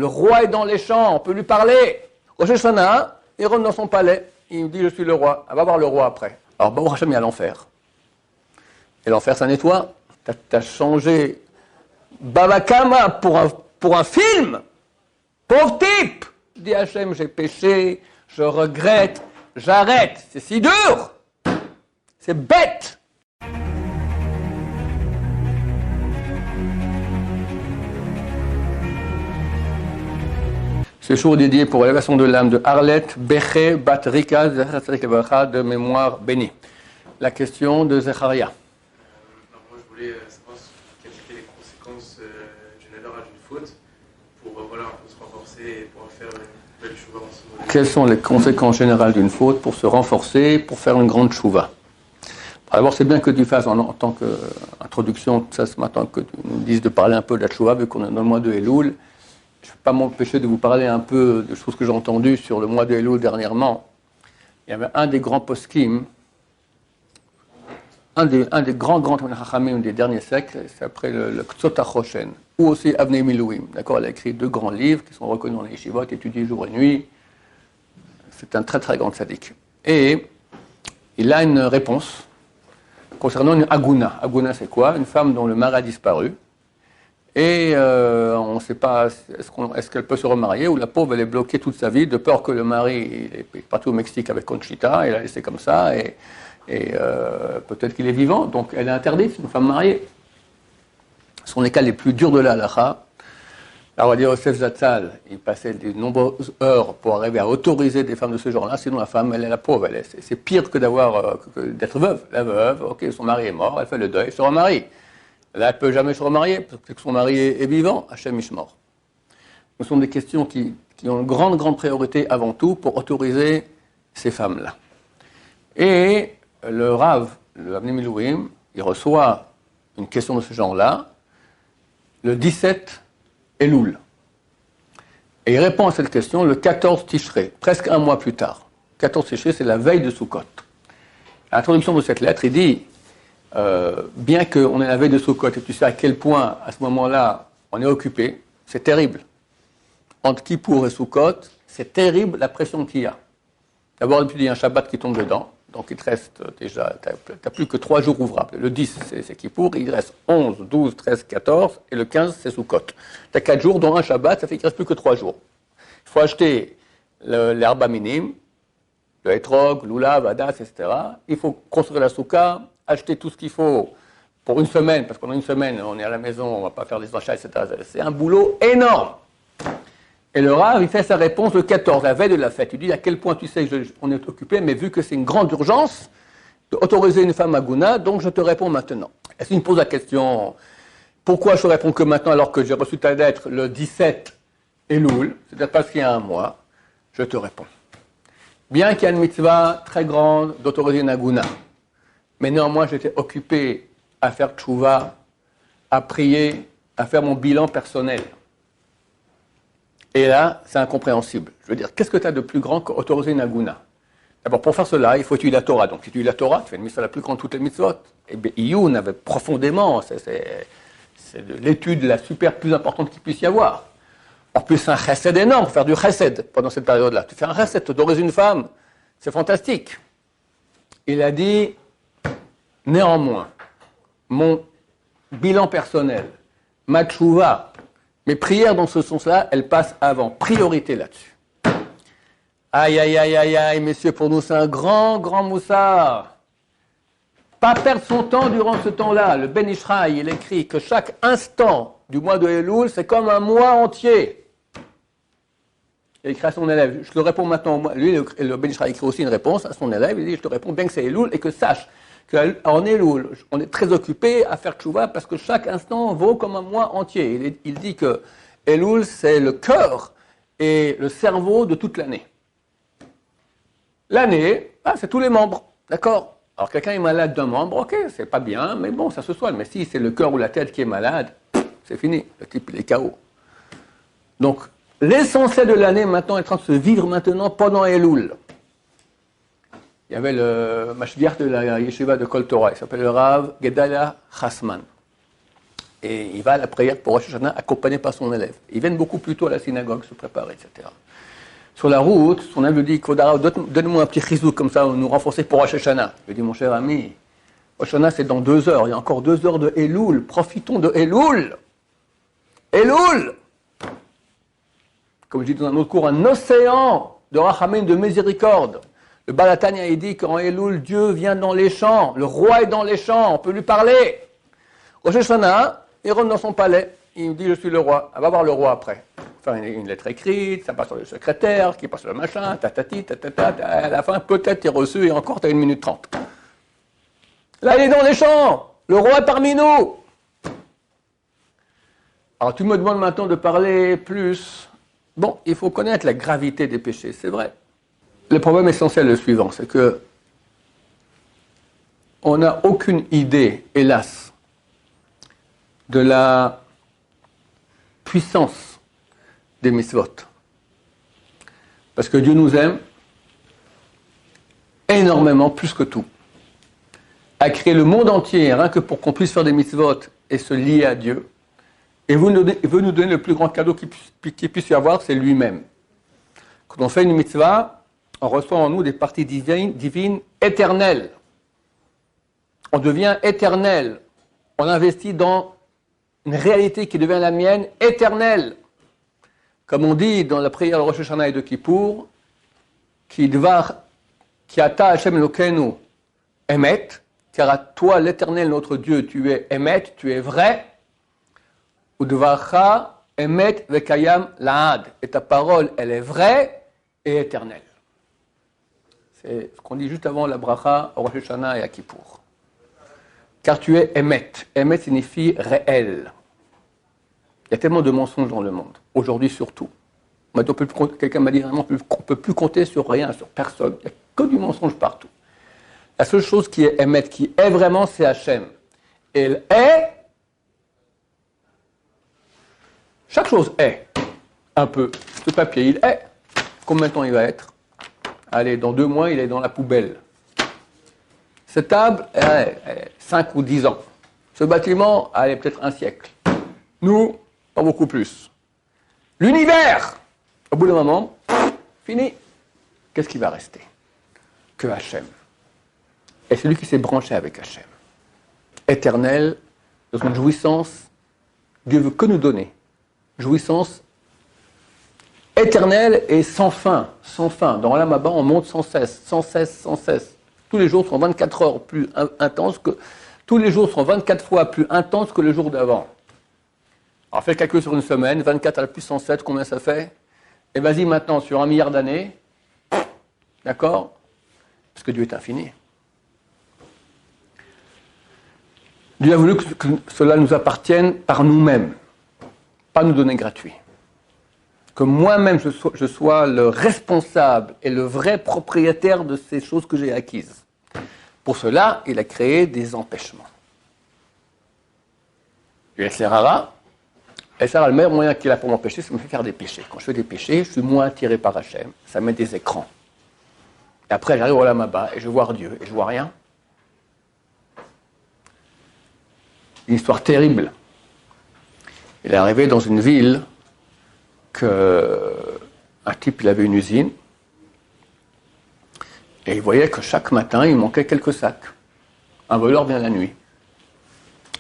le roi est dans les champs, on peut lui parler. Rosh Hashanah, il rentre dans son palais, il me dit je suis le roi, elle va voir le roi après. Alors Baruch Hashem, il y a l'enfer. Et l'enfer, ça nettoie. T'as changé Baba Kama pour un film. Pauvre type. Je dis Hachem, j'ai péché, je regrette, j'arrête. C'est si dur. C'est bête. Ce jour dédié pour l'élévation de l'âme de Arlette Beché Batrika de mémoire bénie. La question de Zecharia. Moi, je voulais savoir quelles étaient les conséquences d'une avéra, d'une faute, pour se renforcer et pour faire une belle chouva en ce moment. Quelles sont les conséquences générales d'une faute pour se renforcer, pour faire une grande chouva? D'abord, c'est bien que tu fasses en tant qu'introduction, ça ce matin, que tu nous dises de parler un peu de la chouva, vu qu'on est dans le mois de Elul. Je ne vais pas m'empêcher de vous parler un peu de choses que j'ai entendues sur le mois de Elul dernièrement. Il y avait un des grands poskim, un des grands Chachamim des derniers siècles, c'est après le Ktsot HaChoshen, ou aussi Avnei Milouim. D'accord, elle a écrit 2 grands livres qui sont reconnus dans les yeshivot, étudiés jour et nuit. C'est un très très grand tzaddik. Et il a une réponse concernant une aguna. Aguna, c'est quoi? Une femme dont le mari a disparu. Et on ne sait pas, est-ce qu'elle peut se remarier, ou la pauvre, elle est bloquée toute sa vie, de peur que le mari il est parti au Mexique avec Conchita, il l'a laissé comme ça, et peut-être qu'il est vivant, donc elle est interdite, une femme mariée. Ce sont les cas les plus durs de la halakha. Alors on va dire Yosef Zatzal, il passait de nombreuses heures pour arriver à autoriser des femmes de ce genre-là, sinon la femme, elle est la pauvre, c'est pire que d'être veuve. La veuve, ok, son mari est mort, elle fait le deuil, elle se remarie. Là, elle ne peut jamais se remarier, parce que son mari est vivant, Hachem Ishmor. Ce sont des questions qui ont une grande priorité avant tout pour autoriser ces femmes-là. Et le Rav, le Avnei Milouim, il reçoit une question de ce genre-là, le 17 Elul. Et il répond à cette question le 14 Tishrei, presque un mois plus tard. 14 Tishrei, c'est la veille de Sukkot. À l'introduction de cette lettre, il dit bien qu'on est la veille de Sukkot et tu sais à quel point, à ce moment-là, on est occupé, c'est terrible. Entre Kippour et Sukkot, c'est terrible la pression qu'il y a. D'abord, il y a un Shabbat qui tombe dedans, donc il te reste déjà, tu n'as plus que 3 jours ouvrables. Le 10, c'est Kippour, il reste 11, 12, 13, 14, et le 15, c'est Sukkot. Tu as 4 jours, dont un Shabbat, ça fait qu'il ne reste plus que 3 jours. Il faut acheter l'herbe minime, le hétrog, l'oulav, adas, etc. Il faut construire la soukha, acheter tout ce qu'il faut pour une semaine, parce pendant une semaine, on est à la maison, on ne va pas faire des achats, etc. C'est un boulot énorme. Et le Rav, il fait sa réponse le 14, la veille de la fête. Il dit à quel point tu sais qu'on est occupé, mais vu que c'est une grande urgence d'autoriser une femme à Gouna, donc je te réponds maintenant. Et s'il me pose la question, pourquoi je te réponds que maintenant alors que j'ai reçu ta lettre le 17 Elul, c'est-à-dire parce qu'il y a un mois, je te réponds. Bien qu'il y ait une mitzvah très grande d'autoriser une Aguna, mais néanmoins, j'étais occupé à faire tchouva, à prier, à faire mon bilan personnel. Et là, c'est incompréhensible. Je veux dire, qu'est-ce que tu as de plus grand qu'autoriser une aguna? D'abord, pour faire cela, il faut étudier la Torah. Donc, tu étudies la Torah, tu fais une mitzvah la plus grande de toutes les mitzvot. Et bien, Iyun avait profondément, c'est l'étude la super plus importante qu'il puisse y avoir. En plus, c'est un chesed énorme, faire du chesed pendant cette période-là. Tu fais un chesed, tu autorises une femme, c'est fantastique. Il a dit, néanmoins, mon bilan personnel, ma tchouva, mes prières dans ce sens-là, elles passent avant. Priorité là-dessus. Aïe, messieurs, pour nous, c'est un grand moussard. Pas perdre son temps durant ce temps-là. Le Ben Ishraï, il écrit que chaque instant du mois de Elul, c'est comme un mois entier. Il écrit à son élève, je te réponds maintenant, lui, le Ben Ishraï écrit aussi une réponse à son élève, il dit, je te réponds bien que c'est Elul, et que sache qu'en Elul, on est très occupé à faire tchouva parce que chaque instant vaut comme un mois entier. Il dit que Elul, c'est le cœur et le cerveau de toute l'année. L'année, c'est tous les membres, d'accord? Alors quelqu'un est malade d'un membre, ok, c'est pas bien, mais bon, ça se soigne. Mais si c'est le cœur ou la tête qui est malade, c'est fini, le type il est KO. Donc, l'essentiel de l'année maintenant est en train de se vivre maintenant pendant Elul. Il y avait le mashgiach de la yeshiva de Kol Torah, il s'appelle le Rav Gedalia Chasman. et il va à la prière pour Rosh Hashanah accompagné par son élève. Ils viennent beaucoup plus tôt à la synagogue se préparer, etc. Sur la route, son élève lui dit, Kodara, donne-moi un petit chizouk comme ça, nous renforcer pour Rosh Hashanah. Je lui dis, mon cher ami, Rosh Hashanah c'est dans 2 heures, il y a encore 2 heures de Elul, profitons de Elul. Elul! Comme je dis dans un autre cours, un océan de rachamim, de miséricorde. Le Balatania, il dit qu'en Elul, Dieu vient dans les champs, le roi est dans les champs, on peut lui parler. Rosh Hashanah, il rentre dans son palais, il dit je suis le roi, elle va voir le roi après. Enfin, une lettre écrite, ça passe sur le secrétaire, qui passe sur le machin, tatati, tatata, à la fin, peut-être t'es reçu et encore t'as 1 minute 30. Là, il est dans les champs, le roi est parmi nous. Alors tu me demandes maintenant de parler plus. Bon, il faut connaître la gravité des péchés, c'est vrai. Le problème essentiel est le suivant, c'est que on n'a aucune idée, hélas, de la puissance des mitzvot. Parce que Dieu nous aime énormément, plus que tout. A créé le monde entier, rien que pour qu'on puisse faire des mitzvot et se lier à Dieu. Et il veut nous donner le plus grand cadeau qu'il puisse y avoir, c'est lui-même. Quand on fait une mitzvah, on reçoit en nous des parties divines éternelles. On devient éternel. On investit dans une réalité qui devient la mienne, éternelle. Comme on dit dans la prière de Rosh Hashanah et de Kippour, qui ata Hashem Elokeinu emet, car à toi l'éternel notre Dieu, tu es emet, tu es vrai, ou devarcha emet vekayam laad, et ta parole elle est vraie et éternelle. C'est ce qu'on dit juste avant la bracha, Rosh Hashanah et à Kippour. Car tu es Emet. Emet signifie réel. Il y a tellement de mensonges dans le monde, aujourd'hui surtout. Quelqu'un m'a dit vraiment qu'on ne peut plus compter sur rien, sur personne. Il n'y a que du mensonge partout. La seule chose qui est Emet, qui est vraiment, c'est Hachem. Elle est. Chaque chose est. Un peu. Ce papier, il est. Combien de temps il va être? Allez, dans 2 mois, il est dans la poubelle. Cette table, elle est 5 ou 10 ans. Ce bâtiment, elle est peut-être 1 siècle. Nous, pas beaucoup plus. L'univers, au bout d'un moment, fini. Qu'est-ce qui va rester? Que Hachem. Et celui qui s'est branché avec Hachem. Éternel, dans une jouissance, Dieu veut que nous donner. Jouissance éternelle et sans fin, sans fin. Dans l'âme bas, on monte sans cesse, sans cesse, sans cesse. Tous les jours sont 24 heures plus intenses que... Tous les jours sont 24 fois plus intenses que le jour d'avant. Alors, fais le calcul sur une semaine, 24 à la puissance 7, combien ça fait? Et vas-y maintenant, sur 1 milliard d'années, d'accord? Parce que Dieu est infini. Dieu a voulu que cela nous appartienne par nous-mêmes, pas nous donner gratuit. Que moi-même je sois le responsable et le vrai propriétaire de ces choses que j'ai acquises. Pour cela, il a créé des empêchements. Le Serara, le meilleur moyen qu'il a pour m'empêcher, c'est de me faire des péchés. Quand je fais des péchés, je suis moins attiré par Hachem. Ça met des écrans. Et après, j'arrive au Lamaba et je vois Dieu et je vois rien. Une histoire terrible. Il est arrivé dans une ville qu'un type, il avait une usine, et il voyait que chaque matin, il manquait quelques sacs. Un voleur vient la nuit.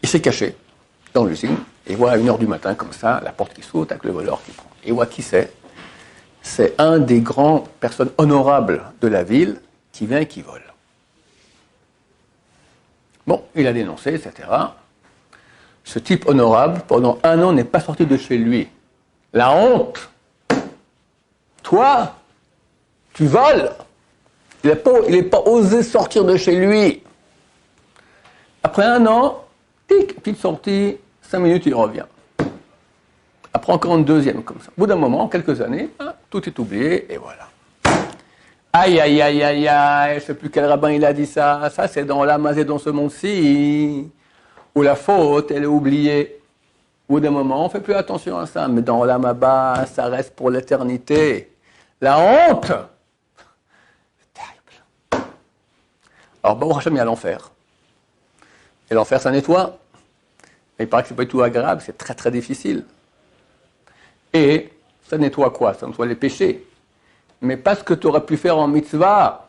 Il s'est caché dans l'usine, et il voit à 1h du matin, comme ça, la porte qui saute avec le voleur qui prend. Et il voit qui c'est. C'est un des grands personnes honorables de la ville qui vient et qui vole. Bon, il a dénoncé, etc. Ce type honorable, pendant 1 an, n'est pas sorti de chez lui. La honte. Toi, tu voles. Il n'est pas osé sortir de chez lui. Après 1 an, petite sortie, 5 minutes, il revient. Après encore une deuxième, comme ça. Au bout d'un moment, en quelques années, tout est oublié, et voilà. Aïe, aïe, aïe, aïe, aïe, je ne sais plus quel rabbin il a dit ça. Ça, c'est dans l'âme et dans ce monde-ci, où la faute, elle est oubliée. Au bout d'un moment, on ne fait plus attention à ça, mais dans l'âme bas, ça reste pour l'éternité. La honte, c'est terrible. Alors, Baruch Hashem, il y a l'enfer. Et l'enfer, ça nettoie. Mais il paraît que c'est pas du tout agréable, c'est très très difficile. Et ça nettoie quoi? Ça nettoie les péchés. Mais pas ce que tu aurais pu faire en mitzvah.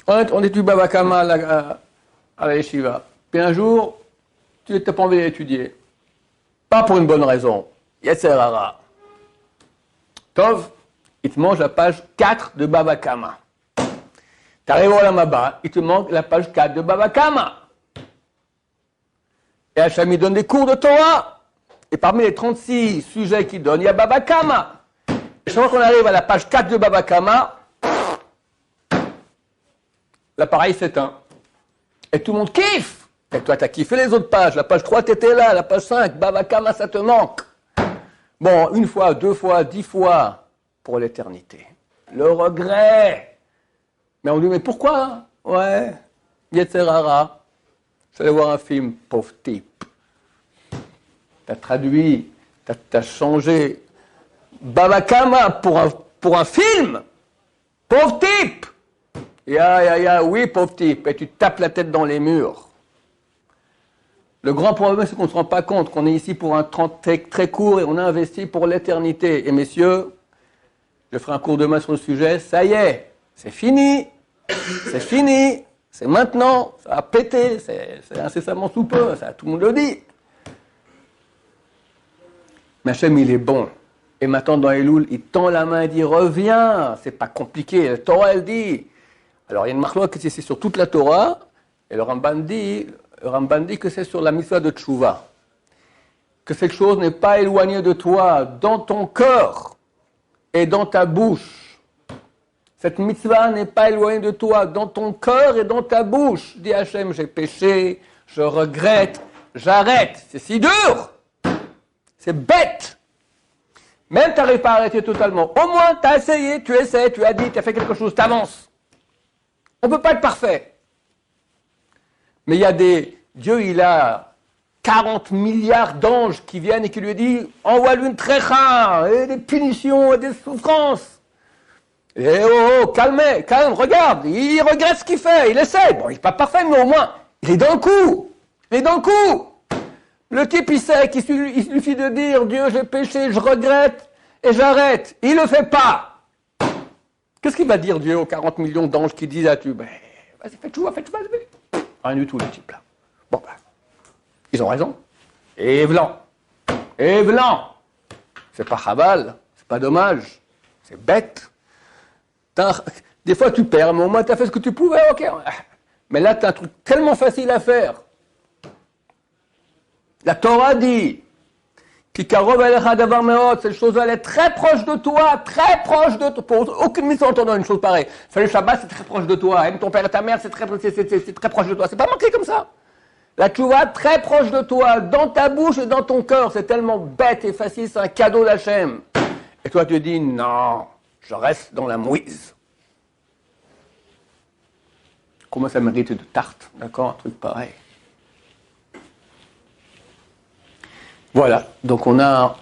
On étudie Bava Kama à la yeshiva. Puis un jour, tu n'as pas envie d'étudier. Pas pour une bonne raison. Yetzer hara. Tov, il te mange la page 4 de Bava Kama. Tu arrives au Lamaba, il te manque la page 4 de Bava Kama. Et Hachem, il donne des cours de Torah. Et parmi les 36 sujets qu'il donne, il y a Bava Kama. Et chaque fois qu'on arrive à la page 4 de Bava Kama, l'appareil s'éteint. Et tout le monde kiffe. Et toi, tu as kiffé les autres pages. La page 3, tu étais là. La page 5, Bava Kama, ça te manque. Bon, une fois, 2 fois, 10 fois pour l'éternité. Le regret. Mais on dit, mais pourquoi? Ouais, Yetzer hara. Je vais aller voir un film, pauvre type. Tu as traduit, tu as changé Bava Kama pour un film. Pauvre type. Oui, pauvre type. Et tu tapes la tête dans les murs. Le grand problème, c'est qu'on ne se rend pas compte qu'on est ici pour un temps très court et on a investi pour l'éternité. Et messieurs, je ferai un cours demain sur le sujet. Ça y est, c'est fini. C'est fini. C'est maintenant. Ça a pété. C'est incessamment sous peu. Ça, tout le monde le dit. Mais Hachem, il est bon. Et maintenant, dans Elul, il tend la main et dit, reviens. C'est pas compliqué. La Torah, elle dit. Alors, il y a une marloque qui c'est sur toute la Torah. Et le Ramban dit que c'est sur la mitzvah de Tchouva. Que cette chose n'est pas éloignée de toi, dans ton cœur et dans ta bouche. Cette mitzvah n'est pas éloignée de toi, dans ton cœur et dans ta bouche. Dis Hachem, j'ai péché, je regrette, j'arrête. C'est si dur. C'est bête. Même tu n'arrives pas à arrêter totalement. Au moins, tu as essayé, tu essaies, tu as dit, tu as fait quelque chose, tu avances. On ne peut pas être parfait. Mais il y a Dieu, il a 40 milliards d'anges qui viennent et qui lui disent envoie-lui une trécha, et des punitions, et des souffrances. Et calme, regarde, il regrette ce qu'il fait, il essaie. Bon, il n'est pas parfait, mais au moins, il est dans le coup. Il est dans le coup. Le type, il sait qu'il suffit de dire Dieu, j'ai péché, je regrette, et j'arrête. Il ne le fait pas. Qu'est-ce qu'il va dire Dieu aux 40 millions d'anges qui disent à tu vas-y, fais tout, rien du tout, le type là. Bon, ils ont raison. Et blanc. C'est pas chaval, c'est pas dommage, c'est bête. Des fois tu perds, mais au moins tu as fait ce que tu pouvais, ok. Mais là, tu as un truc tellement facile à faire. La Torah dit cette chose elle est très proche de toi, Pour aucune mission, on donne une chose pareille. Faire le Shabbat, c'est très proche de toi. Aime ton père et ta mère, c'est très proche de toi. C'est pas marqué comme ça. La tchouva, très proche de toi, dans ta bouche et dans ton cœur. C'est tellement bête et facile, c'est un cadeau d'Hachem. Et toi, tu te dis, non, je reste dans la mouise. Comment ça mérite de tarte, d'accord, un truc pareil. Voilà, donc on a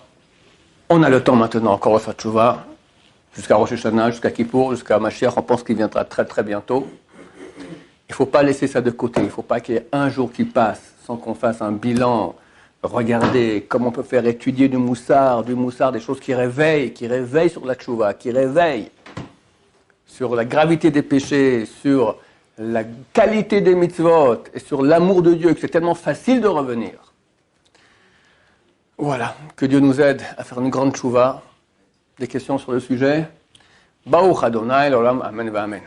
le temps maintenant encore à faire tchouva, jusqu'à Rosh Hashanah, jusqu'à Kippour, jusqu'à Mashiach, on pense qu'il viendra très très bientôt. Il ne faut pas laisser ça de côté, il ne faut pas qu'il y ait un jour qui passe sans qu'on fasse un bilan, regarder comment on peut faire étudier du moussard, des choses qui réveillent sur la tchouva, qui réveillent sur la gravité des péchés, sur la qualité des mitzvot et sur l'amour de Dieu, que c'est tellement facile de revenir. Voilà, que Dieu nous aide à faire une grande tchouva. Des questions sur le sujet? Baruch Adonai, l'olam, amen, va amen.